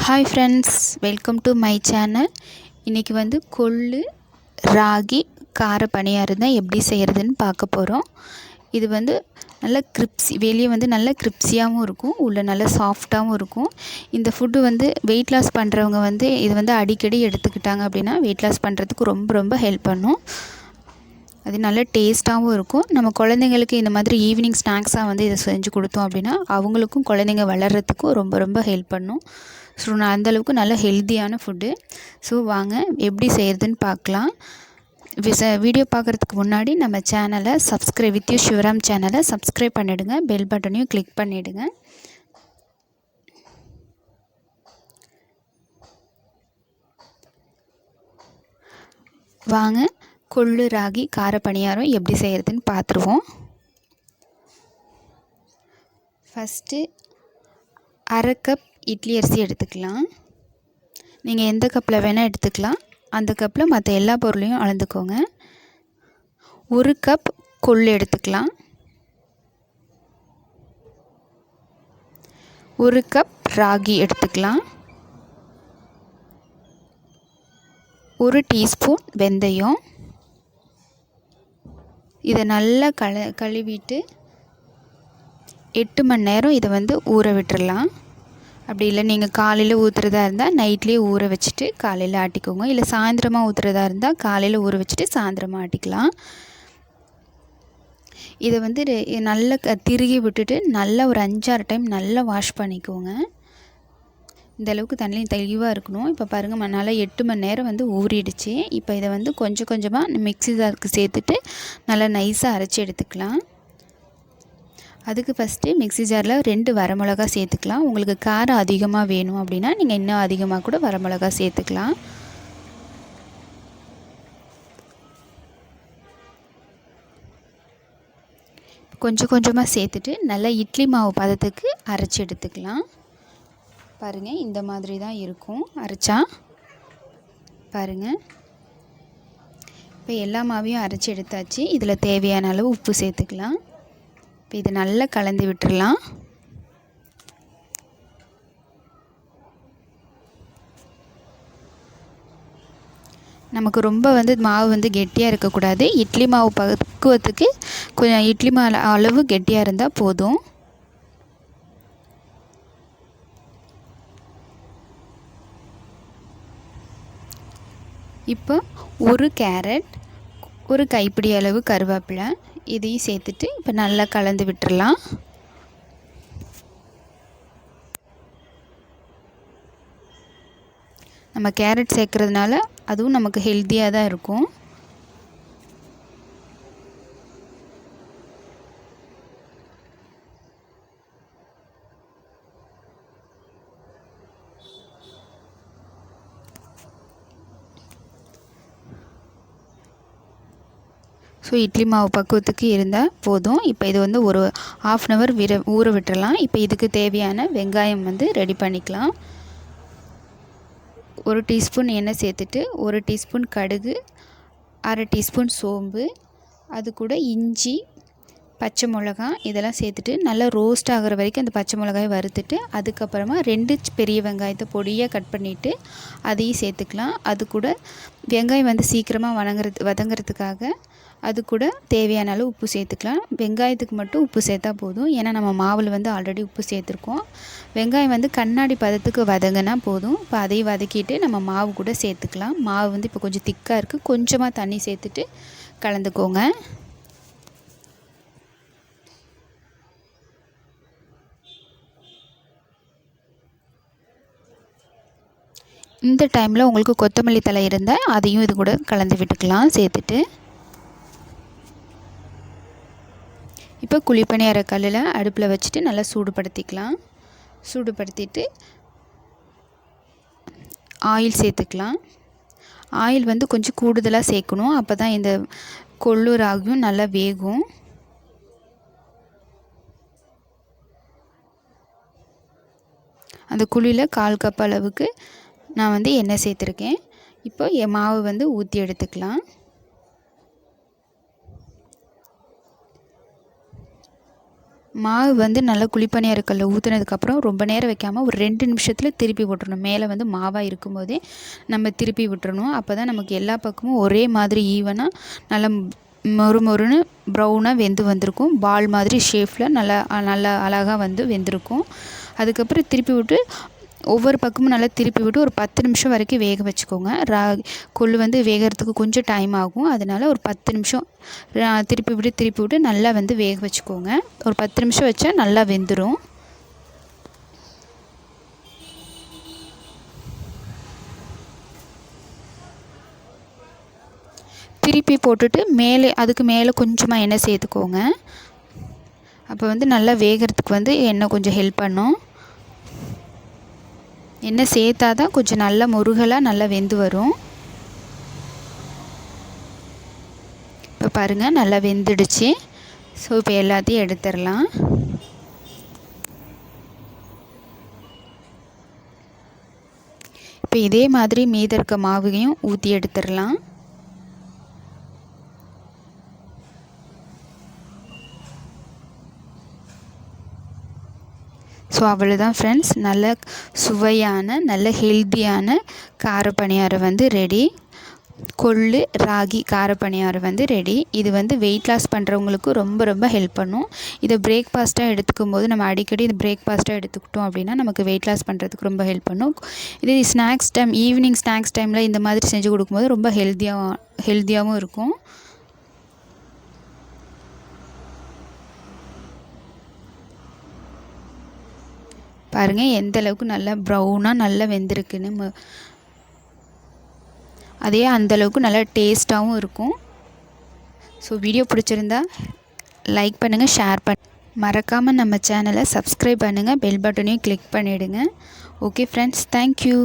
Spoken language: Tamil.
Hi friends, welcome to my channel. இன்றைக்கி வந்து கொள்ளு ராகி கார பணியாரம் தான் எப்படி செய்கிறதுன்னு பார்க்க போகிறோம். இது வந்து நல்ல வெளியே வந்து நல்ல கிரிப்ஸியாகவும் இருக்கும், உள்ளே நல்ல சாஃப்டாகவும் இருக்கும். இந்த ஃபுட்டு வந்து வெயிட் லாஸ் பண்ணுறவங்க வந்து இது வந்து அடிக்கடி எடுத்துக்கிட்டாங்க அப்படின்னா வெயிட் லாஸ் பண்ணுறதுக்கு ரொம்ப ரொம்ப ஹெல்ப் பண்ணும். அது நல்ல டேஸ்ட்டாகவும் இருக்கும். நம்ம குழந்தைங்களுக்கு இந்த மாதிரி ஈவினிங் ஸ்நாக்ஸாக வந்து இதை செஞ்சு கொடுத்தோம் அப்படின்னா அவங்களுக்கும் குழந்தைங்க வளர்கிறதுக்கும் ரொம்ப ரொம்ப ஹெல்ப் பண்ணும். ஸோ நான் அந்தளவுக்கு நல்ல ஹெல்த்தியான ஃபுட்டு. ஸோ வாங்க எப்படி செய்கிறதுன்னு பார்க்கலாம். வீடியோ பார்க்குறதுக்கு முன்னாடி நம்ம சேனலை வித் யூ சிவராம் சேனலை சப்ஸ்கிரைப் பண்ணிவிடுங்க, பெல் பட்டனையும் கிளிக் பண்ணிவிடுங்க. வாங்க கொள்ளு ராகி கார பணியாரம் எப்படி செய்கிறதுன்னு பார்த்துருவோம். ஃபஸ்ட்டு அரை கப் இட்லி அரிசி எடுத்துக்கலாம். நீங்கள் எந்த கப்பில் வேணால் எடுத்துக்கலாம். அந்த கப்பில் மற்ற எல்லா பொருளையும் அளந்துக்கோங்க. ஒரு கப் கொள்ளு எடுத்துக்கலாம். ஒரு கப் ராகி எடுத்துக்கலாம். ஒரு டீஸ்பூன் வெந்தயம். இதை நல்லா கழுவிட்டு 8 மணி நேரம் இதை வந்து ஊற விட்டுறலாம். அப்படி இல்லை நீங்கள் காலையில் ஊற்றுறதா இருந்தால் நைட்லேயே ஊற வச்சுட்டு காலையில் ஆட்டிக்கோங்க. இல்லை சாயந்தரமாக ஊற்றுறதா இருந்தால் காலையில் ஊற வச்சுட்டு சாயந்தரமாக ஆட்டிக்கலாம். இதை வந்து நல்லா திருகி விட்டுட்டு நல்லா ஒரு 5-6 டைம் நல்லா வாஷ் பண்ணிக்கோங்க. இந்த அளவுக்கு தண்ணி தெளிவாக இருக்கணும். இப்போ பாருங்கள், நல்லா 8 மணி நேரம் வந்து ஊறிடுச்சு. இப்போ இதை வந்து கொஞ்சம் கொஞ்சமாக மிக்ஸி ஜாருக்கு சேர்த்துட்டு நல்லா நைஸாக அரைச்சி எடுத்துக்கலாம். அதுக்கு ஃபஸ்ட்டு மிக்ஸி ஜாரில் 2 வரமிளகா சேர்த்துக்கலாம். உங்களுக்கு காரம் அதிகமாக வேணும் அப்படின்னா நீங்கள் இன்னும் அதிகமாக கூட வரமிளகா சேர்த்துக்கலாம். கொஞ்சம் கொஞ்சமாக சேர்த்துட்டு நல்லா இட்லி மாவு பதத்துக்கு அரைச்சி எடுத்துக்கலாம். பாருங்கள், இந்த மாதிரி தான் இருக்கும் அரைச்சா. பாருங்கள், இப்போ எல்லா மாவையும் அரைச்சி எடுத்தாச்சு. இதில் தேவையான அளவு உப்பு சேர்த்துக்கலாம். இப்போ இதை நல்லா கலந்து விட்டுடலாம். நமக்கு ரொம்ப வந்து மாவு வந்து கெட்டியாக இருக்கக்கூடாது. இட்லி மாவு பக்குவத்துக்கு கொஞ்சம் இட்லி மாவு அளவு கெட்டியாக இருந்தால் போதும். இப்போ ஒரு கேரட், ஒரு கைப்பிடி அளவு கருவேப்பிலை இதையும் சேர்த்துட்டு இப்போ நல்லா கலந்து விட்டுறலாம். நம்ம கேரட் சேர்க்குறதுனால அதுவும் நமக்கு ஹெல்த்தியாக தான் இருக்கும். ஸோ இட்லி மாவு பக்குவத்துக்கு இருந்தால் போதும். இப்போ இது வந்து ஒரு 1/2 hour ஊற விட்டுறலாம். இப்போ இதுக்கு தேவையான வெங்காயம் வந்து ரெடி பண்ணிக்கலாம். 1 டீஸ்பூன் எண்ணெய் சேர்த்துட்டு 1 டீஸ்பூன் கடுகு, 1/2 டீஸ்பூன் சோம்பு, அது கூட இஞ்சி, பச்சை மிளகாய் இதெல்லாம் சேர்த்துட்டு நல்லா ரோஸ்ட் ஆகிற வரைக்கும் அந்த பச்சை மிளகாயை வறுத்துட்டு அதுக்கப்புறமா 2 பெரிய வெங்காயத்தை பொடியாக கட் பண்ணிவிட்டு அதையும் சேர்த்துக்கலாம். அது கூட வெங்காயம் வந்து சீக்கிரமாக வதங்கிறதுக்காக அது கூட தேவையான அளவு உப்பு சேர்த்துக்கலாம். வெங்காயத்துக்கு மட்டும் உப்பு சேர்த்தா போதும், ஏன்னா நம்ம மாவில் வந்து ஆல்ரெடி உப்பு சேர்த்துருக்கோம். வெங்காயம் வந்து கண்ணாடி பதத்துக்கு வதங்கினா போதும். இப்போ அதையும் வதக்கிட்டு நம்ம மாவு கூட சேர்த்துக்கலாம். மாவு வந்து இப்போ கொஞ்சம் திக்காக இருக்குது, கொஞ்சமாக தண்ணி சேர்த்துட்டு கலந்துக்கோங்க. இந்த டைமில் உங்களுக்கு கொத்தமல்லி தழை இருந்தால் அதையும் இது கூட கலந்து விட்டுக்கலாம் சேர்த்துட்டு. இப்போ குழிப்பணியார கல்லில் அடுப்பில் வச்சுட்டு நல்லா சூடுபடுத்திக்கலாம். சூடுபடுத்திட்டு ஆயில் சேர்த்துக்கலாம். ஆயில் வந்து கொஞ்சம் கூடுதலாக சேர்க்கணும், அப்போ தான் இந்த கொள்ளு ராகியும் நல்லா வேகும். அந்த குழியில் 1/4 கப் அளவுக்கு நான் வந்து எண்ணெய் சேர்த்துருக்கேன். இப்போ என் மாவு வந்து ஊற்றி எடுத்துக்கலாம். மாவு வந்து நல்லா குழிப்பணியாரக்கல்ல ஊற்றுனதுக்கப்புறம் ரொம்ப நேரம் வைக்காமல் ஒரு 2 நிமிஷத்தில் திருப்பி விட்டுறணும். மேலே வந்து மாவாக இருக்கும்போதே நம்ம திருப்பி விட்டுறணும். அப்போ தான் நமக்கு எல்லா பக்கமும் ஒரே மாதிரி ஈவனாக நல்லா மொறுமொறுன்னு ப்ரௌனாக வெந்து வந்திருக்கும். பால் மாதிரி ஷேப்பில் நல்லா அழகாக வந்து வெந்திருக்கும். அதுக்கப்புறம் திருப்பி விட்டு ஒவ்வொரு பக்கமும் நல்லா திருப்பி விட்டு ஒரு 10 நிமிஷம் வரைக்கும் வேக வச்சுக்கோங்க. கொள்ளு வந்து வேகிறதுக்கு கொஞ்சம் டைம் ஆகும். அதனால் ஒரு 10 நிமிஷம் திருப்பி விட்டு நல்லா வந்து வேக வச்சுக்கோங்க. ஒரு 10 நிமிஷம் வச்சா நல்லா வெந்துடும். திருப்பி போட்டுட்டு அதுக்கு மேலே கொஞ்சமாக எண்ணெய் சேர்த்துக்கோங்க. அப்போ வந்து நல்லா வேகிறதுக்கு வந்து எண்ணெய் கொஞ்சம் ஹெல்ப் பண்ணும். எண்ணெய் சேர்த்தா தான் கொஞ்சம் நல்லா முருகலாக நல்லா வெந்து வரும். இப்போ பாருங்கள் நல்லா வெந்துடுச்சு. ஸோ இப்போ எல்லாத்தையும் எடுத்துடலாம். இப்போ இதே மாதிரி மீதி இருக்க மாவையும் ஊற்றி எடுத்துடலாம். ஸோ அவ்வளோதான் ஃப்ரெண்ட்ஸ், நல்ல சுவையான நல்ல ஹெல்த்தியான கார பணியாரம் வந்து ரெடி. கொள்ளு ராகி கார பணியாரம் வந்து ரெடி. இது வந்து வெயிட் லாஸ் பண்ணுறவங்களுக்கு ரொம்ப ரொம்ப ஹெல்ப் பண்ணும். இதை பிரேக்ஃபாஸ்ட்டாக எடுத்துக்கும் போது நம்ம அடிக்கடி இது பிரேக்ஃபாஸ்ட்டாக எடுத்துக்கிட்டோம் அப்படின்னா நமக்கு வெயிட் லாஸ் பண்ணுறதுக்கு ரொம்ப ஹெல்ப் பண்ணும். இது ஸ்நாக்ஸ் டைம், ஈவினிங் ஸ்நாக்ஸ் டைமில் இந்த மாதிரி செஞ்சு கொடுக்கும்போது ரொம்ப ஹெல்த்தியாகவும் இருக்கும். பாருங்கள் எந்த அளவுக்கு நல்லா ப்ரௌனாக நல்லா வெந்திருக்குன்னு. அதே அந்தளவுக்கு நல்லா டேஸ்ட்டாகவும் இருக்கும். ஸோ வீடியோ பிடிச்சிருந்தா லைக் பண்ணுங்கள், ஷேர் மறக்காமல் நம்ம சேனலை சப்ஸ்கிரைப் பண்ணுங்கள், பெல் பட்டனையும் கிளிக் பண்ணிவிடுங்க. Okay friends, thank you.